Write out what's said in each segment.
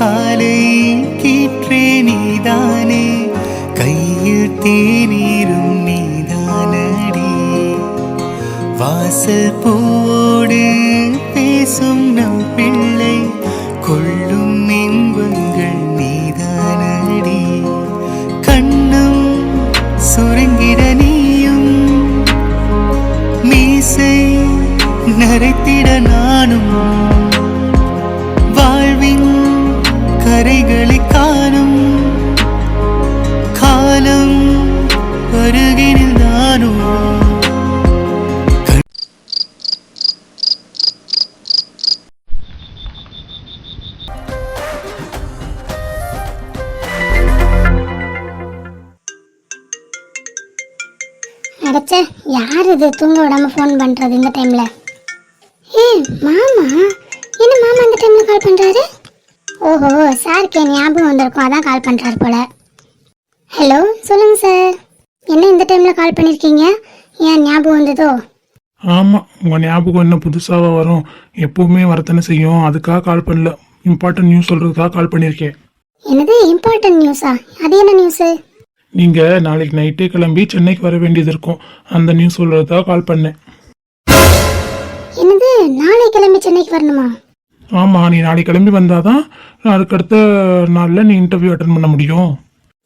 காலை கீற்றே நீதானே, கையில் தேநீரும் நீதானடி. வாசல் பூவோடு பேசும் நம் பிள்ளை, கொள்ளும் இன்பங்கள் நீதானடி. கண்ணும் சுருங்கிட நீயும், மீசை நரைத்திட நானும், வாழ்வின் கரைகளை காணும் காலம் அருகினில் நானும். அடச்சே, யார் இது தூங்க விடாம ஃபோன் பண்றது இந்த டைம்ல? மாமா, என்ன மாமா இந்த டைம்ல கால் பண்றாரு? ஓஹோ, சாருக்கு ஞாபகம் வந்திருக்கும், அதான் கால் பண்றாரு போல. ஹலோ, சொல்லுங்க சார். என்ன இந்த டைம்ல கால் பண்ணிருக்கீங்க? ஏன் ஞாபகம் வந்ததோ? ஆமாம், உங்கள் ஞாபகம் என்ன புதுசாக வரும், எப்போவுமே வரத்தானே செய்யும். அதுக்காக கால் பண்ணல, இம்பார்ட்டன்ட் நியூஸ் சொல்கிறதுக்காக கால் பண்ணியிருக்கேன். என்னது இம்பார்ட்டன்ட் நியூஸா? அது என்ன நியூஸு? நீங்கள் நாளைக்கு நைட்டே கிளம்பி சென்னைக்கு வர வேண்டியது இருக்கும், அந்த நியூஸ் சொல்கிறதுக்காக கால் பண்ணேன். என்னது, நாளைக்கு கிளம்பி சென்னைக்கு வரணுமா? ஆமாம், நீ நாளைக்கு கிளம்பி வந்தால் தான் அதுக்கடுத்த நாளில் நீ இன்டர்வியூ அட்டன் பண்ண முடியும்.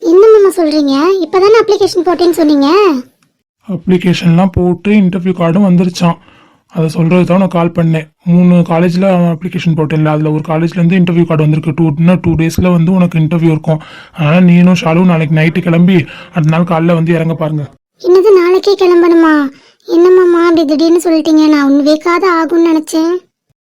என்ன மாமா சொல்கிறீங்க? இப்போ தானே அப்ளிகேஷன் போட்டேன்னு சொன்னீங்க. அப்ளிகேஷன்லாம் போட்டு இன்டர்வியூ கார்டும் வந்துருச்சான், அதை சொல்கிறது தான் நான் கால் பண்ணேன். 3 காலேஜில் அப்ளிகேஷன் போட்டேன்ல, அதில் ஒரு காலேஜ்லேருந்து இன்டர்வியூ கார்டு வந்திருக்கு. 2 டேஸில் வந்து உனக்கு இன்டர்வியூ இருக்கும். அதனால் நீனும் ஷாலும் நாளைக்கு நைட்டு கிளம்பி அடுத்த நாள் காலையில் வந்து இறங்க பாருங்க. என்னது, நாளைக்கே கிளம்பணுமா? என்னம்மாம்மா அப்படி திடீர்னு சொல்லிட்டீங்க? நான் 1 வீக்காவது ஆகும்னு நினச்சேன்.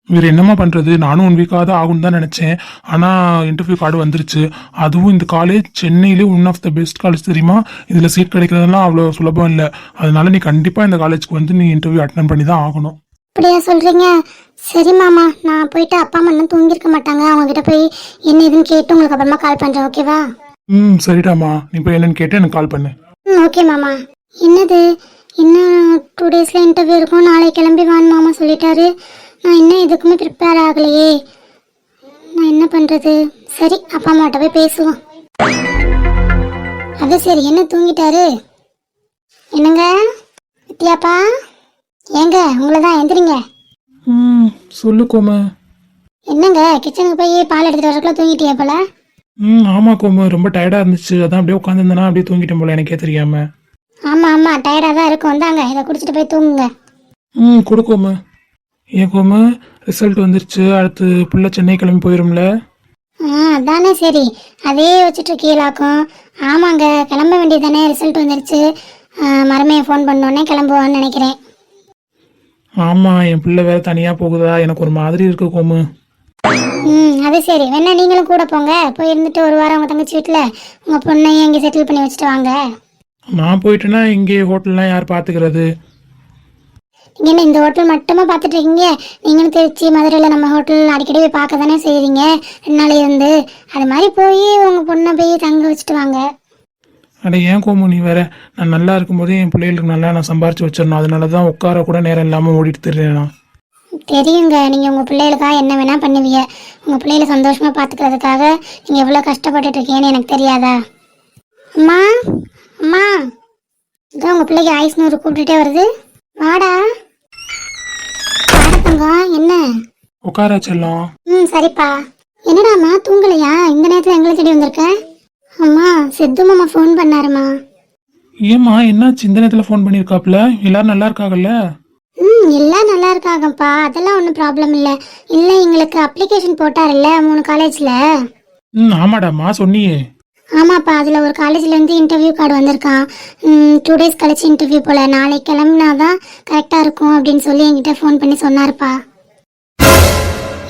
வேறு என்னம்மா பண்ணுறது, நானும் 1 வீக்காக தான் ஆகும்னு தான் நினச்சேன். ஆனால் இன்டர்வியூ கார்டு வந்துருச்சு. அதுவும் இந்த காலேஜ் சென்னையிலே one of the best college தெரியுமா. இதில் சீட் கிடைக்கிறதெல்லாம் அவ்வளோ சுலபம் இல்லை. அதனால நீ கண்டிப்பாக இந்த காலேஜுக்கு வந்து நீ இன்டர்வியூ அட்டன் பண்ணி தான் ஆகணும். அப்படியா சொல்கிறீங்க? சரி மாமா, நான் போயிட்டு அப்பா அம்மா இன்னும் தூங்கியிருக்க மாட்டாங்க, அவங்ககிட்ட போய் என்ன ஏதுன்னு கேட்டு உங்களுக்கு அப்புறமா கால் பண்ணுறேன், ஓகேவா? சரிடாமா, நீ போய் என்னன்னு கேட்டு எனக்கு கால் பண்ணு. ஓகே மாமா. என்னது, இன்னும் 2 டேஸில் இன்டர்வியூ இருக்கும், நாளைக்கு கிளம்பி வான்னு மாமா சொல்லிட்டாரு. நான் இன்னும் எதுக்குமே ப்ரிப்பேர் ஆகலையே, நான் என்ன பண்ணுறது? சரி, அப்பா அம்மாட்ட போய் பேசுவோம். அது சரி, என்ன தூங்கிட்டாரு? என்னங்க வித்யாப்பா, ஏங்க உங்களை தான், எந்திரிங்க. சொல்லு கோமு. என்னங்க கிச்சனுக்கு போய் பால் எடுத்துட்டு வரக்குள்ள தூங்கிட்டியா போல? ஆமா கோமு, ரொம்ப டயர்டாக இருந்துச்சு, அதான் அப்படியே உட்காந்துருந்தேனா அப்படியே தூங்கிட்டேன் போல, எனக்கே தெரியாம. ஆமாம் டயர்டாக தான் இருக்கும், வந்தாங்க இதை குடிச்சிட்டு போய் தூங்குங்க. கொடு கோமு. ஏன் கோமு, ரிசல்ட் வந்துருச்சு, அடுத்து புள்ள சென்னை கிளம்பி போயிரும்ல? அதானே, சரி அதே வச்சுட்டு இருக்கீங்களாக்கும். ஆமாங்க, கிளம்ப வேண்டியதானே, ரிசல்ட் வந்துருச்சு. மருமையை ஃபோன் பண்ணோன்னே கிளம்புவான்னு நினைக்கிறேன். ஆமாம், என் பிள்ளை வேற தனியாக போகுதா, எனக்கு ஒரு மாதிரி இருக்கு கோமு. அது சரி, வேணா நீங்களும் கூட போங்க, போய் இருந்துட்டு ஒரு வாரம் உங்கள் தங்கச்சி வீட்டில் உங்கள் பொண்ணையும் இங்கே செட்டில் பண்ணி வச்சுட்டு வாங்க. நான் போயிட்டேன்னா இங்கே ஹோட்டல்லாம் யார் பார்த்துக்கிறது? நீங்கள் என்ன இந்த ஹோட்டல் மட்டுமா பார்த்துட்டு இருக்கீங்க? நீங்களும் திருச்சி மதுரையில் நம்ம ஹோட்டல் அடிக்கடி போய் பார்க்க தானே செய்கிறீங்க 2 நாள் இருந்து. அது மாதிரி போய் உங்கள் பொண்ணை போய் தங்க வச்சுட்டு வாங்க. அட ஏன் கோமு, நீ வேற, நான் நல்லா இருக்கும்போதே என் பிள்ளைகளுக்கு நல்லா நான் சம்பாரிச்சு வச்சிடணும், அதனால தான் உட்கார கூட நேரம் இல்லாமல் ஓடிட்டு தெரியுறேன். தெரியுங்க, நீங்கள் உங்கள் பிள்ளைகளுக்காக என்ன வேணால் பண்ணுவீங்க. உங்கள் பிள்ளைகளை சந்தோஷமாக பார்த்துக்கிறதுக்காக நீங்கள் எவ்வளோ கஷ்டப்பட்டுட்டு இருக்கீங்கன்னு எனக்கு தெரியாதா? அம்மா அம்மா, இதான் உங்கள் பிள்ளைக்கு ஆயுஷ்னூர் கூப்பிட்டுட்டே வருது, வாடா. தங்கம், என்ன உட்கார செல்லம். சரிப்பா. என்னடாம்மா தூங்கலையா? இந்த நேரத்தில் எங்களை தேடி வந்திருக்க? அம்மா, சித்து மாமா ஃபோன் பண்ணாருமா. ஏம்மா, என்னாச்சு இந்த நேரத்தில் ஃபோன் பண்ணியிருக்காப்புல? எல்லாரும் நல்லா இருக்காங்கல்ல? எல்லாம் நல்லா இருக்காங்கப்பா, அதெல்லாம் ஒன்றும் ப்ராப்ளம் இல்லை. இல்லை, எங்களுக்கு அப்ளிகேஷன் போட்டார்ல 3 காலேஜில். ஆமாடாம்மா, சொன்னியே. ஆமாப்பா, அதில் ஒரு காலேஜ்லேருந்து இன்டர்வியூ கார்டு வந்திருக்கான். 2 டேஸ் கழிச்சு இன்டர்வியூ போல், நாளைக்கு கிளம்புனாதான் கரெக்டாக இருக்கும் அப்படின்னு சொல்லி என்கிட்ட ஃபோன் பண்ணி சொன்னார்ப்பா.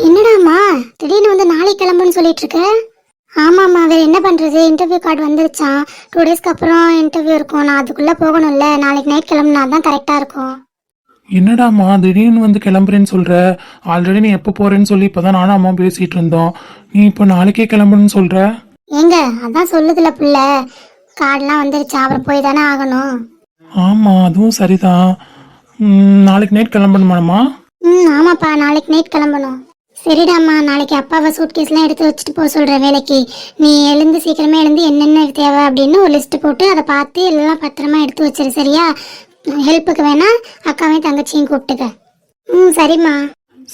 என்னடாம்மா திடீர்னு வந்து நாளைக்கு கிளம்புன்னு சொல்லிட்டு இருக்க? ஆமாம்மா, வேறு என்ன பண்ணுறது, இன்டர்வியூ கார்டு வந்துருச்சான். 2 டேஸ்க்கு அப்புறம் இன்டர்வியூ இருக்கும், நான் அதுக்குள்ளே போகணும்ல, நாளைக்கு நைட் கிளம்புனா தான் கரெக்டாக இருக்கும். என்னடாம்மா திடீர்னு வந்து கிளம்புறேன்னு சொல்கிற? ஆல்ரெடி நீ எப்போ போகிறேன்னு சொல்லி இப்போ தான் நானும் அம்மா பேசிகிட்டு இருந்தோம், நீ இப்போ நாளைக்கே கிளம்புன்னு சொல்கிற? ஏங்க அதான் சொல்லுதுல பிள்ளை, கார்டெலாம் வந்துருச்சா, அப்புறம் போய் தானே ஆகணும். ஆமாம், அதுவும் சரிதான். நாளைக்கு நைட் கிளம்பணுமாம்மா? ஆமாப்பா, நாளைக்கு நைட் கிளம்பணும். சரிடாம்மா, நாளைக்கு அப்பாவை சூட்கேஸ்லாம் எடுத்து வச்சுட்டு போக சொல்கிறேன் வேலைக்கு. நீ எழுந்து சீக்கிரமே எழுந்து என்னென்ன தேவை அப்படின்னு ஒரு லிஸ்ட்டு போட்டு அதை பார்த்து எல்லாம் பத்திரமா எடுத்து வச்சிரு, சரியா? ஹெல்ப்புக்கு வேணா அக்காவையும் தங்கச்சியும் கூப்பிட்டுக்க. ம் சரிம்மா.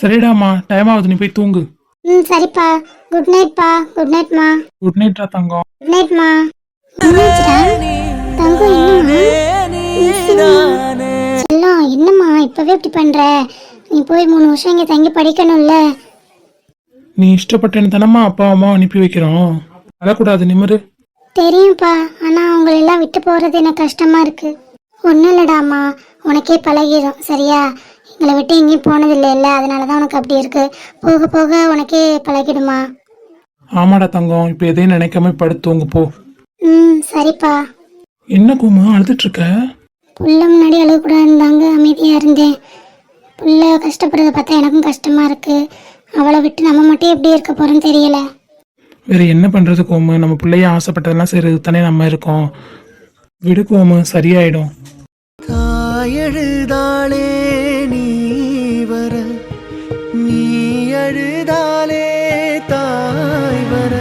சரிடாம்மா, டைம் ஆகுது, நீ போய் தூங்கு. ம் சரிப்பா. குட் நைட்ப்பா. குட் நைட்மா. குட் நைட்ரா தங்கம். குட் நைட்மா. என்னாச்சுடா தங்கம்? செல்லம், என்னம்மா இப்பவே இப்படி பண்ற? நீ போய் 3 வருஷம் இங்க தங்கி படிக்கணும்ல. நீ இஷ்டப்பட்டேன்னு தானம்மா அப்பா அம்மா அனுப்பி வைக்கிறோம், அழக்கூடாது, நிமிரு. தெரியும்ப்பா, ஆனா உங்களை எல்லாம் விட்டு போறது எனக்கு கஷ்டமா இருக்கு. ஒன்றும் இல்லடாம்மா, உனக்கே பழகிடும், சரியா? எங்களை விட்டு எங்கேயும் போனதில்லை இல்லை, அதனாலதான் உனக்கு அப்படி இருக்கு. போக போக உனக்கே பழகிடுமா. ஆமாடா தங்கம், இப்போ எதையும் நினைக்காம படுத்துவங்க போ. ம் சரிப்பா. என்ன கோமா அழுதுட்டு இருக்க? புள்ள முன்னாடி அழுகக்கூடாதுன்னு தாங்க அமைதியா இருந்தேன். புள்ள கஷ்டப்படுறத பார்த்தா எனக்கும் கஷ்டமா இருக்கு. அவளை விட்டு நம்ம மட்டும் எப்படி இருக்க போறோம்னு தெரியல. வேற என்ன பண்றது கோமு, நம்ம பிள்ளைய ஆசைப்பட்டதெல்லாம் செய்யறது தானே நம்ம இருக்கோம். விடு கோமு, சரியாயிடும். தாயழுதாளே நீ வர, நீ அழுதாலே தாய் வர,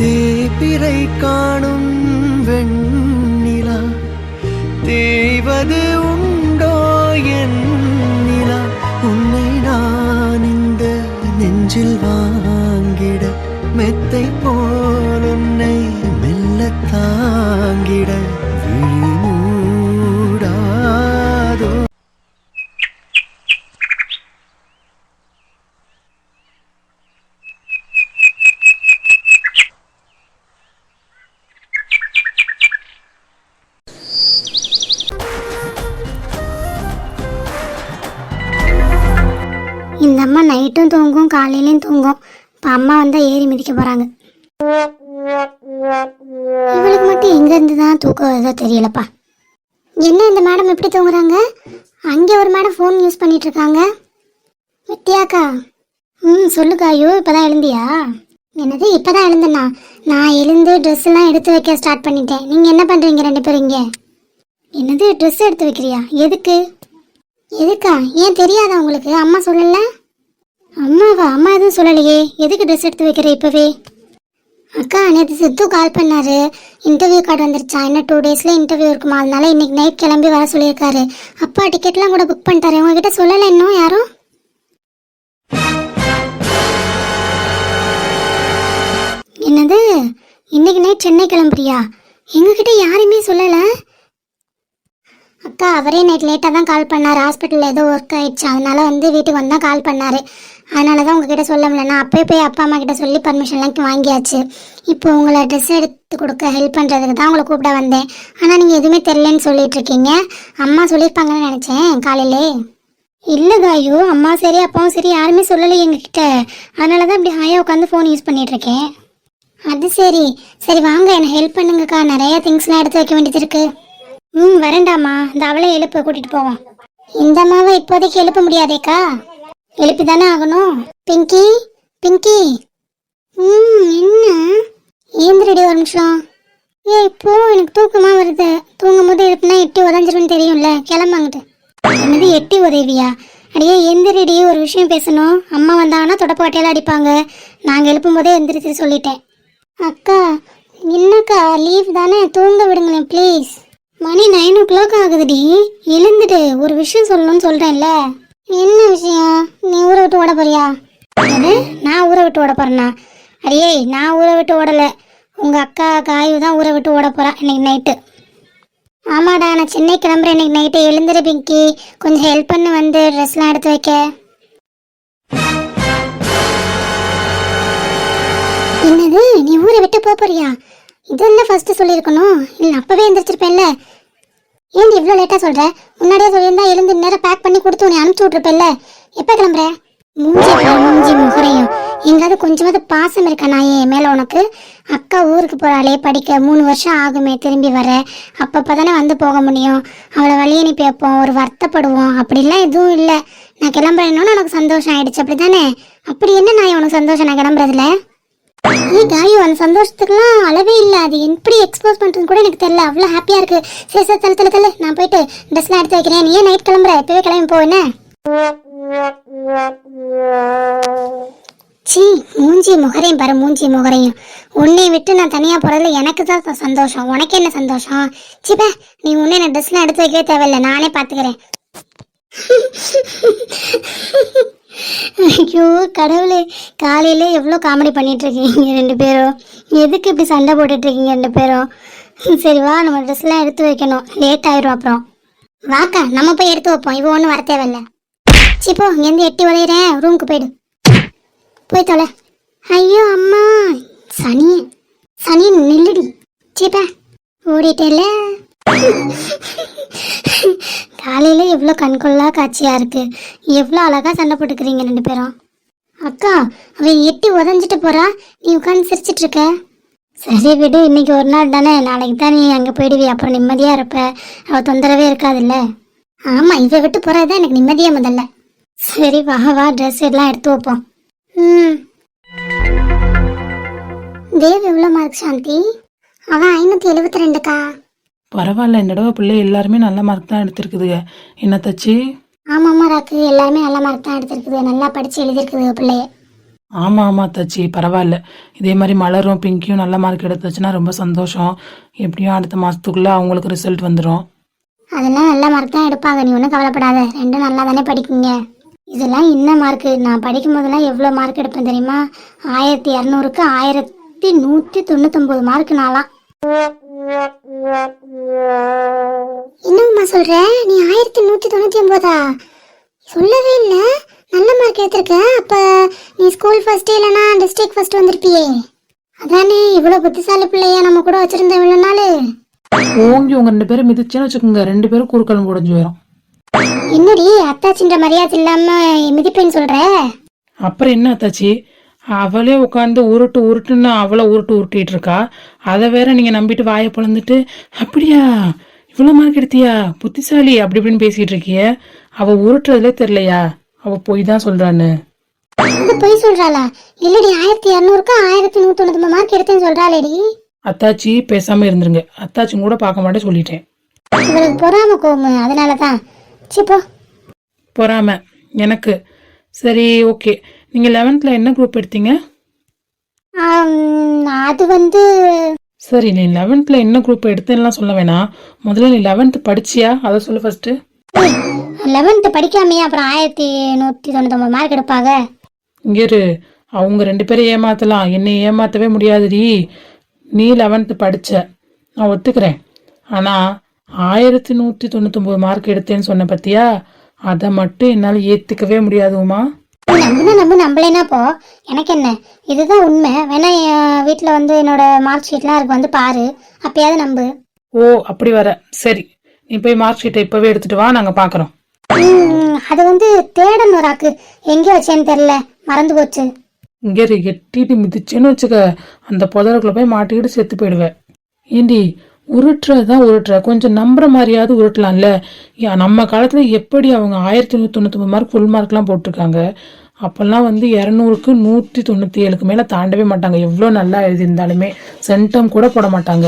தேய்பிறை காணும் வெண்ணிலா, தேய்வது உண்டோ என் நிலா, உன்னை நான் இந்த நெஞ்சில் வாங்கிட, மெத்தை போல் உன்னை மெல்ல தாங்கிட விழி மூடாதோ. இந்த அம்மா நைட்டும் தூங்கும் காலையிலையும் தூங்கும். இப்போ அம்மா வந்தால் ஏறி மிதிக்க போகிறாங்க. இவளுக்கு மட்டும் எங்கேருந்து தான் தூக்கம் வருதோ தெரியலப்பா. என்ன இந்த மேடம் எப்படி தூங்குறாங்க? அங்கே ஒரு மேடம் ஃபோன் யூஸ் பண்ணிட்டு இருக்காங்க. வித்தியாக்கா. ம் சொல்லுக்கா. ஐயோ இப்போ தான் எழுந்தியா? என்னது இப்போ தான் எழுந்தேண்ணா? நான் எழுந்து ட்ரெஸ் எல்லாம் எடுத்து வைக்க ஸ்டார்ட் பண்ணிட்டேன். நீங்கள் என்ன பண்ணுறீங்க 2 பேரும் இங்கே? என்னது ட்ரெஸ் எடுத்து வைக்கிறியா? எதுக்கு? எதுக்கா? ஏன் தெரியாதா உங்களுக்கு? அம்மா சொல்லலை? அம்மாவா? அம்மா எதுவும் சொல்லலையே. எதுக்கு ட்ரெஸ் எடுத்து வைக்கிற இப்போவே? அக்கா நேற்று சித்து கால் பண்ணாரு, இன்டர்வியூ கார்டு வந்துருச்சா, இன்னும் 2 டேஸில் இன்டர்வியூ இருக்குமா, அதனால இன்னைக்கு நைட் கிளம்பி வர சொல்லியிருக்காரு. அப்பா டிக்கெட்லாம் கூட புக் பண்ணிட்டாரு. உங்ககிட்ட சொல்லலை இன்னும் யாரும்? என்னது இன்னைக்கு நைட் சென்னை கிளம்புறியா? எங்ககிட்ட யாருமே சொல்லலை. அக்கா அவரே நைட் லேட்டாக தான் கால் பண்ணார். ஹாஸ்பிட்டலில் ஏதோ ஒர்க் ஆயிடுச்சு, அதனால வீட்டுக்கு வந்து தான் கால் பண்ணார். அதனால தான் உங்ககிட்ட சொல்ல முடியல. நான் அப்போயே போய் அப்பா அம்மா கிட்ட சொல்லி பர்மிஷன்லாம் வாங்கியாச்சு. இப்போ உங்களை ட்ரெஸ் எடுத்து கொடுக்க ஹெல்ப் பண்ணுறதுக்கு தான் உங்களை கூப்பிட வந்தேன். ஆனால் நீங்கள் எதுவுமே தெரிலன்னு சொல்லிட்டு இருக்கீங்க. அம்மா சொல்லியிருப்பாங்கன்னு நினச்சேன் காலையிலே. இல்லை காயு, அம்மா சரி அப்பாவும் சரி யாருமே சொல்லலை எங்ககிட்ட. அதனால தான் இப்படி ஹாயாக உட்காந்து ஃபோன் யூஸ் பண்ணிகிட்ருக்கேன். அது சரி. சரி வாங்க, என்னை ஹெல்ப் பண்ணுங்கக்கா, நிறைய திங்ஸ்லாம் எடுத்து வைக்க வேண்டியது இருக்குது. ம் வரேண்டாம்மா, இந்த அவளை எழுப்ப கூட்டிட்டு போவோம். இந்த அம்மாவை இப்போதைக்கு எழுப்ப முடியாதேக்கா. எழுப்பி தானே ஆகணும். பிங்கி பிங்கி. என்ன? ஏந்திரடி ஒரு நிமிஷம். இப்போ எனக்கு தூக்கமா வருது. தூங்கும் போது எழுப்புனா எட்டி உதஞ்சிருன்னு தெரியும்ல. கிளம்பாங்கிட்டு. என்னது எட்டி உதவியா? அடியே எந்திரடி, ஒரு விஷயம் பேசணும். அம்மா வந்தாங்கன்னா தொடப்பாட்டையெல்லாம் அடிப்பாங்க. நாங்கள் எழுப்பும் போதே எந்திரிச்சு சொல்லிட்டேன். அக்கா என்னக்கா, லீவ் தானே, தூங்க விடுங்களேன் ப்ளீஸ். மணி 9 o'clock ஆகுதுடி, எழுந்துட்டு ஒரு விஷயம் சொல்லணும்னு சொல்கிறேன்ல. என்ன விஷயம்? நீ ஊரை விட்டு ஓட போறியா? அது நான் ஊரை விட்டு ஓட போகிறேன்னா? அடியே நான் ஊரை விட்டு ஓடலை, உங்கள் அக்கா காயு தான் ஊரை விட்டு ஓட போகிறா இன்னைக்கு நைட்டு. ஆமாடா, நான் சென்னை கிளம்புறேன் இன்னைக்கு நைட்டு. எழுந்துரு பிங்கி, கொஞ்சம் ஹெல்ப் பண்ணு வந்து ட்ரெஸ்லாம் எடுத்து வைக்க. என்னது நீ ஊரை விட்டு போறியா? இதெல்லாம் ஃபர்ஸ்ட் சொல்லியிருக்கணும். இல்லை அப்பவே எந்திரிச்சிருப்பேன்ல. ஏன் இவ்வளோ லேட்டாக சொல்கிற? முன்னாடியே சொல்லியிருந்தா எழுந்து நேரம் பேக் பண்ணி கொடுத்து உன்னை அனுப்பிச்சி விட்ருப்பேன்ல. எப்போ கிளம்புற? மூஞ்சி முகரையும் எங்காவது கொஞ்சமாவது பாசம் இருக்கா நான் என் மேலே உனக்கு? அக்கா ஊருக்கு போகிறாளே படிக்க, 3 வருஷம் ஆகுமே திரும்பி வர. அப்பப்போ தானே வந்து போக முடியும். அவளை வழி அனுப்பி வைப்போம், ஒரு வருத்தப்படுவோம். அப்படிலாம் எதுவும் இல்லை. நான் கிளம்புறேன்னு உனக்கு சந்தோஷம் ஆயிடுச்சு அப்படி தானே? அப்படி என்ன நான் உனக்கு சந்தோஷம் நான் கிளம்புறதுல? காயு அந்த சந்தோஷத்துக்குலாம் அளவே இல்லை. அது எப்படி எக்ஸ்போஸ் பண்ணுறது கூட எனக்கு தெரியல. அவ்வளோ ஹாப்பியாக இருக்குது. சரி சரி தள்ளு நான் போயிட்டு ட்ரெஸ்லாம் எடுத்து வைக்கிறேன். நீ ஏன் நைட் கிளம்புற? இப்போவே கிளம்பி போ. என்ன சீ, மூஞ்சி முகரையும் பாரு, மூஞ்சி முகரையும். உன்னை விட்டு நான் தனியாக போகிறதுல எனக்கு தான் சந்தோஷம், உனக்கு என்ன சந்தோஷம்? சிப்பா, நீ உன்னை நான் ட்ரெஸ்லாம் எடுத்து வைக்கவே தேவையில்லை, நானே பார்த்துக்கிறேன். ஐயோ கடவுளே, காலையில எவ்வளோ காமெடி பண்ணிட்டு இருக்கீங்க ரெண்டு பேரும். எதுக்கு இப்படி சண்டை போட்டுட்டு இருக்கீங்க ரெண்டு பேரும்? சரி வா, நம்ம ட்ரெஸ்லாம் எடுத்து வைக்கணும், லேட் ஆயிரும் அப்புறம். வாக்கா, நம்ம போய் எடுத்து வைப்போம், இவ ஒன்றும் வர தேவையில்ல. சிப்போ, இங்கேருந்து எட்டி உதையிறேன், ரூமுக்கு போயிடு, போய் தொலை. ஐயோ அம்மா, சனி சனி நில்லுடி. சிப்பா, ஓடிட்டேல. காலையில எவ்வளோ கண்கொள்ளா காட்சியா இருக்கு, எவ்வளோ அழகா சண்டை போட்டுக்கிறீங்க ரெண்டு பேரும். அக்கா, அவ எட்டி உதஞ்சிட்டு போறா, நீ உட்காந்து சிரிச்சிட்டு இருக்க. சரி விடு, இன்னைக்கு ஒரு நாள் தானே, நாளைக்கு தான் நீ அங்கே போயிடுவி, அப்புறம் நிம்மதியா இருப்ப, அவ தொந்தரவே இருக்காதுல்ல. ஆமா, இவ விட்டு போறதுதான் எனக்கு நிம்மதியா முதல்ல. சரி வா வா, ட்ரெஸ் எல்லாம் எடுத்து வைப்போம். தேவ் எவ்வளோ மார்க் சாந்தி? அவன் 572க்கா. பரவாயில்ல, இந்த தடவை பிள்ளை எல்லாருமே நல்ல மார்க் தான் எடுத்திருக்குதுங்க. என்ன தச்சு? ஆமாம்மா ராக்கு, எல்லாருமே நல்ல மார்க் தான் எடுத்திருக்குது, நல்லா படிச்சு எழுதிருக்குது பிள்ளைய. ஆமாம் ஆமாம் தச்சு, பரவாயில்ல. இதே மாதிரி மலரும் பிங்கியும் நல்ல மார்க் எடுத்துச்சுன்னா ரொம்ப சந்தோஷம். எப்படியும் அடுத்த மாதத்துக்குள்ளே அவங்களுக்கு ரிசல்ட் வந்துடும். அதெல்லாம் நல்ல மார்க் தான் எடுப்பாங்க, நீ ஒன்றும் கவலைப்படாத, ரெண்டும் நல்லா தானே படிக்குங்க. இதெல்லாம் என்ன மார்க்கு, நான் படிக்கும் போதெல்லாம் எவ்வளோ மார்க் எடுப்பேன் தெரியுமா? 1200க்கு 1199 மார்க் நாளாம். என்னம்மா சொல்ற, நீ 1199? சொல்லவே இல்லை, நல்ல மார்க் எடுத்திருக்க. அப்ப நீ ஸ்கூல் ஃபர்ஸ்ட் இல்லைன்னா டிஸ்ட்ரிக்ட் ஃபர்ஸ்ட் வந்திருப்பியே. அதானே, இவ்வளோ புத்திசாலி பிள்ளையா நம்ம கூட வச்சிருந்த இவ்வளோ நாள். ஓங்கி உங்க 2 பேரும் மிதிச்சேன்னு வச்சுக்கோங்க, 2 பேரும் குறுக்களும் உடஞ்சு வரும். என்னடி அத்தாச்சின்ற மரியாதை இல்லாம மிதிப்பேன்னு சொல்ற? அப்புறம் என்ன அத்தாச்சி, அவளே உட்காந்து உருட்டுன்னு அவளை உருட்டிட்டு இருக்கா. அதை வேற நீங்க நம்பிட்டு வாயை பொழந்துட்டு, அப்படியா இவ்வளோ மார்க் எடுத்தியா புத்திசாலி அப்படி இப்படின்னு பேசிட்டு இருக்கிய. அவ உருட்டுறதுலே தெரியலையா, அவ போய் தான் சொல்றான்னு. போய் சொல்றாளா? இல்லடி, 1200க்கு 1199 மார்க் எடுத்தேன்னு சொல்றாளேடி. அத்தாச்சி பேசாம இருந்துருங்க, அத்தாச்சி கூட பார்க்க மாட்டேன் சொல்லிட்டேன். இவளுக்கு பொறாம கோவம், அதனாலதான். சிப்போ, பொறாம எனக்கு. சரி ஓகே, நீங்க 11th என்ன குரூப் எடுத்தீங்க? அது வந்து சரி, நீ 11th என்ன குரூப் எடுத்தேன்னா சொல்ல வேணாம், முதல்ல நீ 11th படிச்சியா அதை சொல்லு ஃபர்ஸ்ட். 11th படிக்காமையா அப்புறம் 1199 மார்க் எடுப்பாங்க? இங்க இரு, அவங்க 2 பேரும் ஏமாத்தலாம், என்னை ஏமாத்தவே முடியாதுடி. நீ 11th படிச்ச, நான் ஒத்துக்கிறேன். ஆனா 1199 மார்க் எடுத்தேன்னு சொன்ன பத்தியா, அதை மட்டும் என்னால் ஏத்துக்கவே முடியாதுமா. நம்பலைன்னா போ, எனக்கு என்ன, இதுதான் உண்மை. வேணா என் வீட்டில் வந்து என்னோட மார்க் ஷீட்லாம் இருக்கு, வந்து பாரு, அப்பயாவது நம்பு. ஓ அப்படி வர, சரி நீ போய் மார்க் ஷீட்டை இப்பவே எடுத்துட்டு வா, நாங்க பாக்குறோம். அது வந்து தேடணும் ராக்கு, எங்கே வச்சேன்னு தெரியல, மறந்து போச்சு. இங்கே எட்டிட்டு மிதிச்சேன்னு வச்சுக்க, அந்த புதருக்குள்ள போய் மாட்டிக்கிட்டு செத்து போயிடுவேன். ஏண்டி உருட்டுறதான் உருட்டுற, கொஞ்சம் நம்புற மாதிரியாவது உருட்டலாம்ல. நம்ம காலத்துல எப்படி அவங்க 1199 மார்க் ஃபுல் மார்க்லாம் போட்டிருக்காங்க, அப்பெல்லாம் வந்து 200க்கு 197க்கு மேல தாண்டவே மாட்டாங்க. எவ்வளோ நல்லா எழுதியிருந்தாலுமே சென்டம் கூட போட மாட்டாங்க.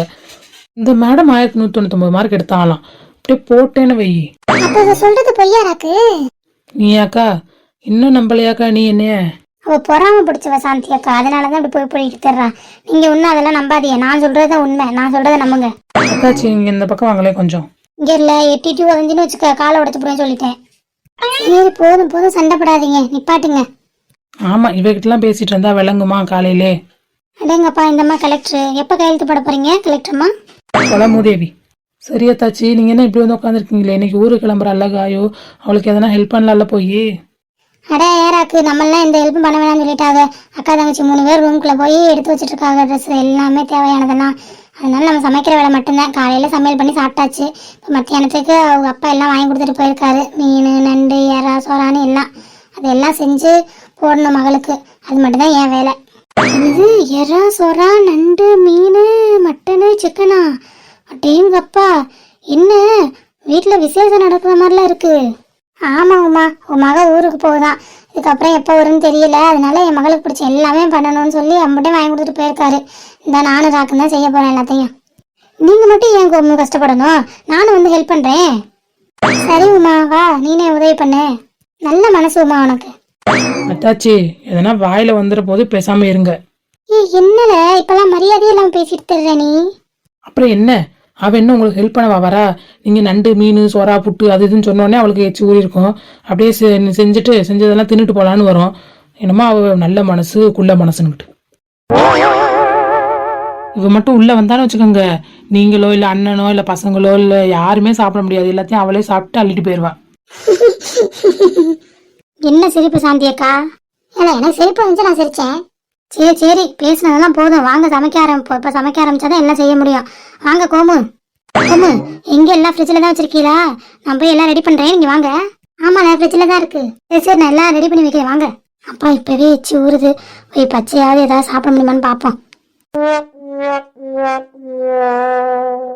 இந்த மேடம் 1199 மார்க் எடுத்தாங்களாம், அப்படியே போட்டேன்னு வை. சொல்றது பொய்யாராக்கு? நீயாக்கா இன்னும் நம்பலையாக்கா நீ என்னைய? அவ பொறாம பிடிச்சவ சாந்தி அக்கா, அதனாலதான் இப்படி போயிட்டு தர்றான். நீங்க ஒன்னும் அதெல்லாம் நம்பாதீங்க, நான் சொல்றதுதான் உண்மை, நான் சொல்றதை நம்புங்க. அக்காச்சி இங்க இந்த பக்கம் வாங்களே கொஞ்சம். இங்க இல்ல, எட்டிட்டு உதஞ்சுன்னு வச்சுக்க, காலை உடச்சு போறேன்னு சொல்லிட்டேன். சரி போதும் போதும், சண்டைப்படாதீங்க, நிப்பாட்டுங்க. ஆமா, இவகிட்டலாம் பேசிட்டு இருந்தா விளங்குமா காலையிலே? அடேங்கப்பா, இந்தம்மா கலெக்டர், எப்ப கையெழுத்து போட போறீங்க கலெக்டர்மா? கொலமூதேவி. சரியா தாச்சி, நீங்க என்ன இப்படி வந்து உட்காந்துருக்கீங்களே, இன்னைக்கு ஊருக்கு கிளம்புற அல்லகாயோ, அவளுக்கு எதனா ஹெல்ப் பண்ணலாம்ல போய்? அடே ஏராக்கு, நம்மளாம் இந்த ஹெல்ப் பண்ண வேணாம்னு சொல்லிட்டாங்க. அக்கா தங்கச்சி 3 பேர் ரூம்குள்ள போய் எடுத்து வச்சுட்டு இருக்காங்க ட்ரெஸ் எல்லாமே தேவையானதெல்லாம். அதனால நம்ம சமைக்கிற வேலை மட்டும்தான். காலையில சமையல் பண்ணி சாப்பிட்டாச்சு. இப்போ மத்தியானத்துக்கு அவங்க அப்பா எல்லாம் வாங்கி கொடுத்துட்டு போயிருக்காரு, மீன் நண்டு எறா சோறான்னு எல்லாம். அதெல்லாம் செஞ்சு போடணும் மகளுக்கு, அது மட்டும்தான் என் வேலை. இது எறா சோறா நண்டு மீன் மட்டனு சிக்கனா? அட்டேங்கப்பா, என்ன வீட்டில் விசேஷம் நடக்கிற மாதிரிலாம் இருக்கு. ஆமாங்கம்மா, உன் மக ஊருக்கு போகுதான், இதுக்கப்புறம் எப்போ வரும்னு தெரியல, அதனால என் மகளுக்கு பிடிச்ச எல்லாமே பண்ணணும்னு சொல்லி அம்மட்டையும் வாங்கி கொடுத்துட்டு போயிருக்காரு. இந்த நானும் ராக்கு தான் செய்ய போறேன் எல்லாத்தையும். நீங்க மட்டும் ஏன் ரொம்ப கஷ்டப்படணும், நானும் வந்து ஹெல்ப் பண்றேன். சரி உமா, வா நீனே உதவி பண்ணு. நல்ல மனசு உமா உனக்கு. அத்தாச்சி எதனா வாயில வந்துற போது பேசாம இருங்க. என்னல இப்பெல்லாம் மரியாதையே இல்லாம பேசிட்டு தர்ற நீ? அப்புறம் என்ன, அவ என்ன உங்களுக்கு ஹெல்ப் பண்ணவா வரா? நீங்க நண்டு மீன் சோறா புட்டு அது இதுன்னு சொன்னோடனே அவளுக்கு எச்சி ஊறி இருக்கும். அப்படியே செஞ்சுட்டு செஞ்சதெல்லாம் தின்னுட்டு போலான்னு வரும். என்னமோ அவ நல்ல மனசு குள்ள மனசுன்னுட்டு. இவ மட்டும் உள்ள வந்தாலும் வச்சுக்கோங்க, நீங்களோ இல்ல அண்ணனோ இல்ல பசங்களோ இல்ல யாருமே சாப்பிட முடியாது. எல்லாத்தையும் அவளே சாப்பிட்டு அள்ளிட்டு போயிருவா. என்ன சிரிப்பு சாந்தியக்கா? ஏன்னா எனக்கு சிரிப்பு வந்துச்சு, நான் சிரிச்சேன். சரி சரி, பேசினதெல்லாம் போதும், வாங்க சமைக்க ஆரம்பிப்போம். இப்ப சமைக்க ஆரம்பிச்சாதான் எல்லாம் செய்ய முடியும். வாங்க கோமு. கோமு, எங்க எல்லாம் ஃப்ரிட்ஜில் தான் வச்சிருக்கீங்களா? நான் போய் எல்லாம் ரெடி பண்றேன், நீங்க வாங்க. ஆமா, நான் ஃப்ரிட்ஜில் தான் இருக்கு. சரி சரி, நான் எல்லாம் ரெடி பண்ணி வைக்கிறேன், வாங்க. அப்பா இப்பவே எச்சி ஊறுது, போய் பச்சையாவது ஏதாவது சாப்பிட முடியுமான்னு பார்ப்போம்.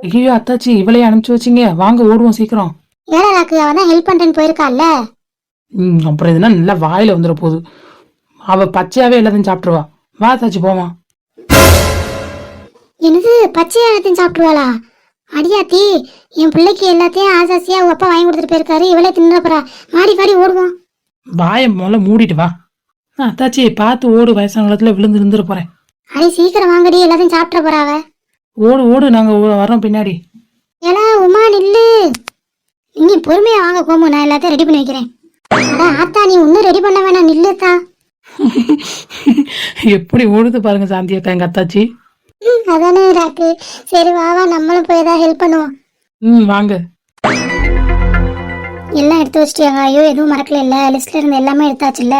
ஐயோ அத்தாச்சி, இவளையே அனுப்பிச்சு வச்சிங்க, வாங்க ஓடுவோம் சீக்கிரம். ஏழாக்கு அவன் தான் ஹெல்ப் பண்றேன்னு போயிருக்காள்ல. அப்புறம் இதுனா நல்லா வாயில வந்துட போகுது. அவ பச்சையாவே எல்லாத்தையும் சாப்பிட்டுருவா. வா தாச்சி போவான். என்னது, பச்சையா எல்லாத்தையும் சாப்பிடுவாளா? அடியாத்தி, என் பிள்ளைக்கு எல்லாத்தையும் ஆசாசியா உங்க அப்பா வாங்கி கொடுத்துட்டு போயிருக்காரு, இவளே தின்னுறப்பறா. மாடி மாடி ஓடுவோம். வாயை முதல்ல மூடிட்டு வா. அத்தாச்சி பார்த்து ஓடு, வயசான காலத்துல விழுந்து இருந்துட போறேன். அடி சீக்கிரம் வாங்கடி, எல்லாத்தையும் சாப்பிட போறாவ. ஓடு ஓடு, நாங்க வரோம் பின்னாடி. ஏலா உமா நில்லு. நீங்க பொறுமையா வாங்க கோமு, நான் எல்லாத்தையும் ரெடி பண்ணி வைக்கிறேன். அதான் ஆத்தா, நீ இன்னும் ரெடி பண்ண வேணாம், நில்லுத்தா. எப்படி ஓடுது பாருங்க சாந்தி அக்கா எங்க அத்தாச்சி. அதானே ராக்கு. சரி வா வா, நம்மளும் போய் ஏதாவது ஹெல்ப் பண்ணுவோம். வாங்க. எல்லாம் எடுத்து வச்சிட்டியாங்க? ஐயோ எதுவும் மறக்கல இல்ல? லிஸ்ட்ல இருந்து எல்லாமே எடுத்தாச்சுல்ல?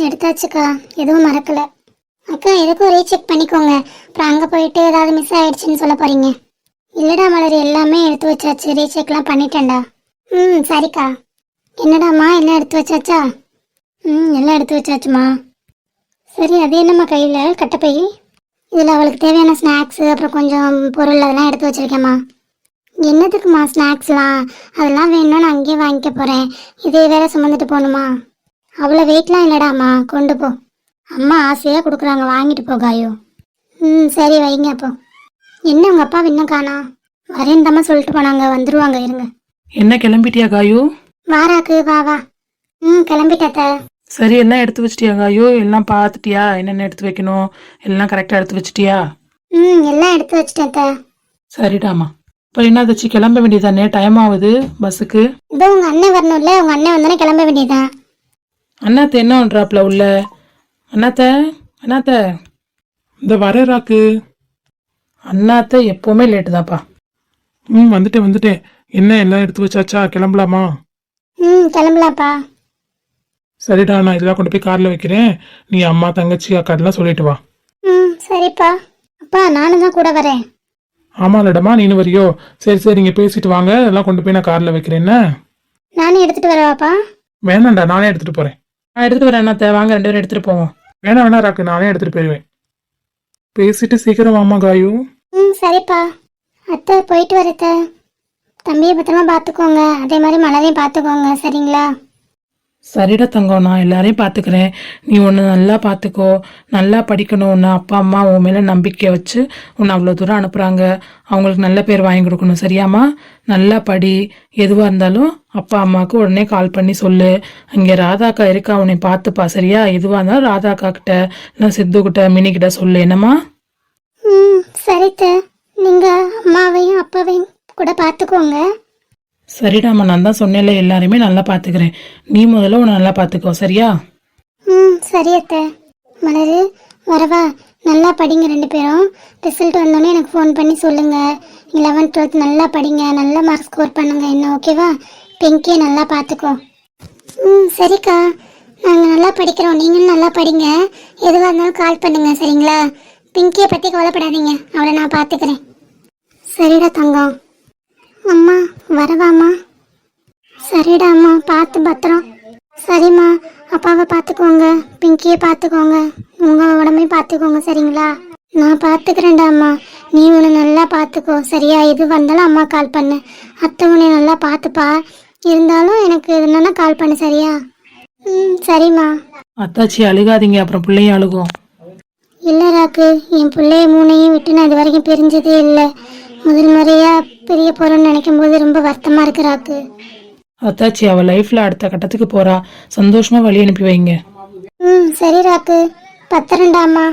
எடுத்தாச்சுக்கா, எதுவும் மறக்கல. அக்கா எதுக்கும் ரீசெக் பண்ணிக்கோங்க, அப்புறம் அங்க போயிட்டு ஏதாவது மிஸ் ஆயிடுச்சுன்னு சொல்ல போறீங்க. இல்லடா மலர், எல்லாமே எடுத்து வச்சாச்சு, ரீசெக்லாம் பண்ணிட்டேன்டா. சரிக்கா. என்னடாம்மா, எல்லாம் எடுத்து வச்சாச்சா? எல்லாம் எடுத்து வச்சாச்சுமா. சரி, அது என்னம்மா கையில் கட்டப்பை? இதில் அவளுக்கு தேவையான ஸ்நாக்ஸு அப்புறம் கொஞ்சம் பொருள் அதெல்லாம் எடுத்து வச்சிருக்கேம்மா. என்னதுக்குமா ஸ்நாக்ஸ்லாம்? அதெல்லாம் வேணும்னா நான் அங்கேயே வாங்கிக்க போகிறேன், இதே வேற சுமந்துட்டு போகணுமா? அவ்வளோ வெயிட்லாம் இல்லடாம்மா, கொண்டு போ. அம்மா ஆசையாக கொடுக்குறாங்க, வாங்கிட்டு போ காயோ. சரி வைங்க. அப்போ என்ன உங்கள் அப்பா இன்னும் காணா? வரேன்னு தாம்மா சொல்லிட்டு போனாங்க, வந்துருவாங்க, இருங்க. என்ன கிளம்பிட்டியா காயோ? வாராக்கு வா வா. கிளம்பிட்டாத்த. சரி, எல்லாம் எடுத்து வச்சிட்டியா காயோ? எல்லாம் பார்த்துட்டியா? என்னென்ன எடுத்து வைக்கணும் எல்லாம் கரெக்டாக எடுத்து வச்சிட்டியா? எல்லாம் எடுத்து வச்சிட்டேன். சரிடாமா. இப்போ என்ன தச்சு கிளம்ப வேண்டியதானே? டைம் ஆகுது பஸ்ஸுக்கு. இதோ உங்க அண்ணன் வரணும்ல, உங்க அண்ணன் வந்தானே கிளம்ப வேண்டியதான். அண்ணாத்த என்ன பண்றாப்ல உள்ள? அண்ணாத்த அண்ணாத்த இந்த வரேராக்கு. அண்ணாத்த எப்பவுமே லேட்டு தான்ப்பா. வந்துட்டேன். என்ன எல்லாம் எடுத்து வச்சாச்சா? கிளம்பலாமா? கிளம்பலாப்பா. சரிடா, நான் இதெல்லாம் கொண்டு போய் கார்ல வைக்கிறேன், நீ அம்மா தங்கச்சி அக்காடெல்லாம் சொல்லிட்டு வா. சரிப்பா. அப்பா நானும் தான் கூட வரேன். ஆமாலடமா, நீனு வரியோ? சரி நீங்க பேசிட்டு வாங்க, எல்லாம் கொண்டு போய் நான் கார்ல வைக்கிறேன். என்ன நானே எடுத்துட்டு வரவாப்பா? வேணாண்டா, நானே எடுத்துட்டு போறேன். நான் எடுத்துட்டு வரேன் அண்ணாத்த, வாங்க 2 பேரும் எடுத்துட்டு போவோம். வேணா ராக்கு, நானே எடுத்துட்டு போயிருவேன். பேசிட்டு சீக்கிரம் வாமா காயு. சரிப்பா. அத்தை போயிட்டு வரத்த. தம்பியை பத்திரமா பார்த்துக்கோங்க, அதே மாதிரி மலரையும் பார்த்துக்கோங்க, சரிங்களா? சரிடா தங்கம், நான் எல்லாரையும் பார்த்துக்கிறேன். நீ உன்னை நல்லா பார்த்துக்கோ, நல்லா படிக்கணும். உன்னை அப்பா அம்மா உன் மேலே நம்பிக்கை வச்சு உன்னை அவ்வளோ தூரம் அனுப்புகிறாங்க, அவங்களுக்கு நல்ல பேர் வாங்கி கொடுக்கணும், சரியாம்மா? நல்லா படி, எதுவாக இருந்தாலும் அப்பா அம்மாவுக்கு உடனே கால் பண்ணி சொல்லு. அங்கே ராதாக்கா இருக்கா, உன்னை பார்த்துப்பா, சரியா? எதுவாக இருந்தாலும் ராதாக்கா கிட்ட இல்லை சித்துக்கிட்ட மினிக்கிட்ட சொல்லு, என்னம்மா? சரித்த, நீங்கள் அம்மாவையும் அப்பாவையும் கூட பார்த்துக்கோங்க. சரிடாம்மா, நான் தான் சொன்னேன்ல, எல்லாரையுமே நல்லா பார்த்துக்கிறேன். நீ முதல்ல உன்னை நல்லா பார்த்துக்கோ, சரியா? சரி அத்தை. மலரு வரவா, நல்லா படிங்க 2 பேரும். ரிசல்ட் வந்தோடனே எனக்கு ஃபோன் பண்ணி சொல்லுங்க. 11th 12th நல்லா படிங்க, நல்ல மார்க் ஸ்கோர் பண்ணுங்க, என்ன ஓகேவா? பிங்கியை நல்லா பார்த்துக்கோ. சரிக்கா, நாங்கள் நல்லா படிக்கிறோம், நீங்களும் நல்லா படிங்க. எதுவாக இருந்தாலும் கால் பண்ணுங்க, சரிங்களா? பிங்கியை பற்றி கவலைப்படாதீங்க, அவளை நான் பார்த்துக்கிறேன். சரிடா தங்கம். அம்மா வரவாம்மா? சரிடா அம்மா, பார்த்து பத்திரம். சரிம்மா, அப்பாவை பார்த்துக்கோங்க, பிங்கியை பார்த்துக்கோங்க, உங்கள் உடம்பையும் பார்த்துக்கோங்க, சரிங்களா? நான் பார்த்துக்கிறேன்டா அம்மா, நீ உன்னை நல்லா பார்த்துக்கோ, சரியா? எது வந்தாலும் அம்மா கால் பண்ணு, அத்தை உன்னை நல்லா பார்த்துப்பா. இருந்தாலும் எனக்கு என்னன்னா கால் பண்ணு, சரியா? சரிம்மா. அத்தாச்சி அழுகாதீங்க, அப்புறம் பிள்ளையும் அழுகும். இல்லை ராக்கு, என் பிள்ளைய 3ஐயும் விட்டு நான் இது வரைக்கும் பிரிஞ்சதே இல்லை. முதல் முறையாக பிரிய போகிறோன்னு நினைக்கும் போது ரொம்ப வருத்தமாக இருக்கு ராக்கு. அத்தாச்சி அவள் லைஃப்ல அடுத்த கட்டத்துக்கு போறா, சந்தோஷமா வழி அனுப்பி வைங்க. சரி ராக்கு, பத்திரண்டாம்மா.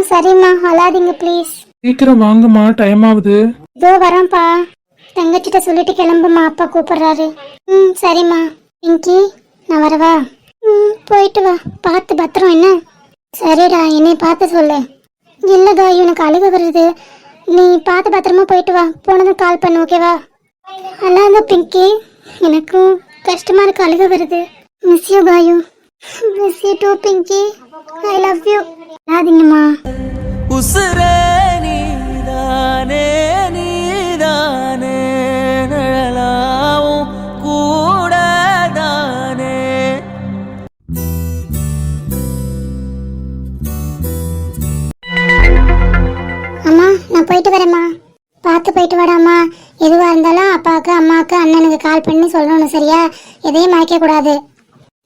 சரிம்மா, அழாதீங்க ப்ளீஸ். சீக்கிரம் வாங்கம்மா, டைம் ஆகுது. இதோ வரேன்ப்பா. தங்கச்சிட்ட சொல்லிட்டு கிளம்புமா, அப்பா கூப்பிடுறாரு. சரிம்மா. பிங்கி, நான் வரவா? போயிட்டு வா, பார்த்து பத்திரம் என்ன? சரிடா, என்னை பார்த்து சொல்லு. இல்லைடா, இவனுக்கு அழுக வருது. நீ பார்த்து பத்திரமா போயிட்டு வா, போனதும் கால் பண்ணு, ஓகேவா? அல்லாத பிங்கி, எனக்கும் கஷ்டமா இருக்கு, அழுக வருது. Miss you Kayu. Miss you too Pinky. I love you. அழாதீங்கம்மா. உசுரே நீதானே நீதானே நிழலாவும் கூடதானே. அம்மா, நான் போயிட்டு வரேம்மா. பார்த்து போயிட்டு வாடாம்மா. எதுவாக இருந்தாலும் அப்பாவுக்கு அம்மாவுக்கு அண்ணனுக்கு கால் பண்ணி சொல்லணும், சரியா? எதையும் மறைக்க கூடாது.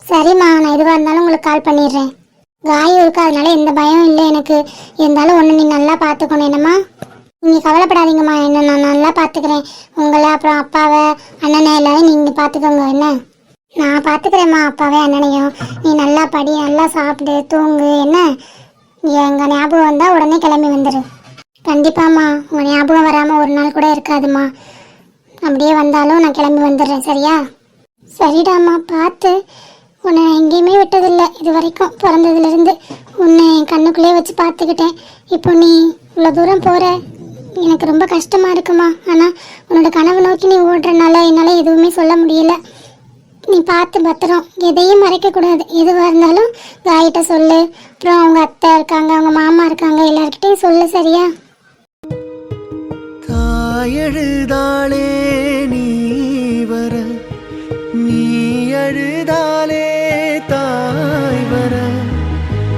சரிம்மா, நான் எதுவாக இருந்தாலும் உங்களுக்கு கால் பண்ணிடுறேன். காயம் இருக்கு, அதனால எந்த பயம் இல்லை எனக்கு. இருந்தாலும் ஒன்று நீ நல்லா பார்த்துக்கணும் என்னம்மா. நீங்கள் கவலைப்படாதீங்கம்மா, என்ன நான் நல்லா பார்த்துக்கிறேன். உங்களை அப்புறம் அப்பாவை அண்ணனை எல்லாரையும் நீங்கள் பார்த்துக்கோங்க என்ன. நான் பார்த்துக்கிறேம்மா அப்பாவே அண்ணனையும். நீ நல்லா படி, நல்லா சாப்பிடு, தூங்கு என்ன. எங்கள் ஞாபகம் வந்தால் உடனே கிளம்பி வந்துடு. கண்டிப்பாம்மா, உங்கள் ஞாபகம் வராமல் ஒரு நாள் கூட இருக்காதும்மா. அப்படியே வந்தாலும் நான் கிளம்பி வந்துடுறேன், சரியா? சரிடாம்மா, பார்த்து. உன்னை எங்கேயுமே விட்டதில்லை இது வரைக்கும், பிறந்ததுலேருந்து உன்னை என் கண்ணுக்குள்ளேயே வச்சு பார்த்துக்கிட்டேன். இப்போ நீ இவ்வளோ தூரம் போகிற, எனக்கு ரொம்ப கஷ்டமாக இருக்குமா. ஆனால் உன்னோட கனவு நோக்கி நீ ஓடுறனால என்னால் எதுவுமே சொல்ல முடியல. நீ பார்த்து பத்திரம், எதையும் மறைக்கக்கூடாது. எதுவாக இருந்தாலும் காயிட்ட சொல்லு. அப்புறம் அவங்க அத்தை இருக்காங்க, அவங்க மாமா இருக்காங்க, எல்லார்கிட்டையும் சொல்லு, சரியா? தாயழுதாளே நீ வர, நீ அழுதாலே தாய் வர.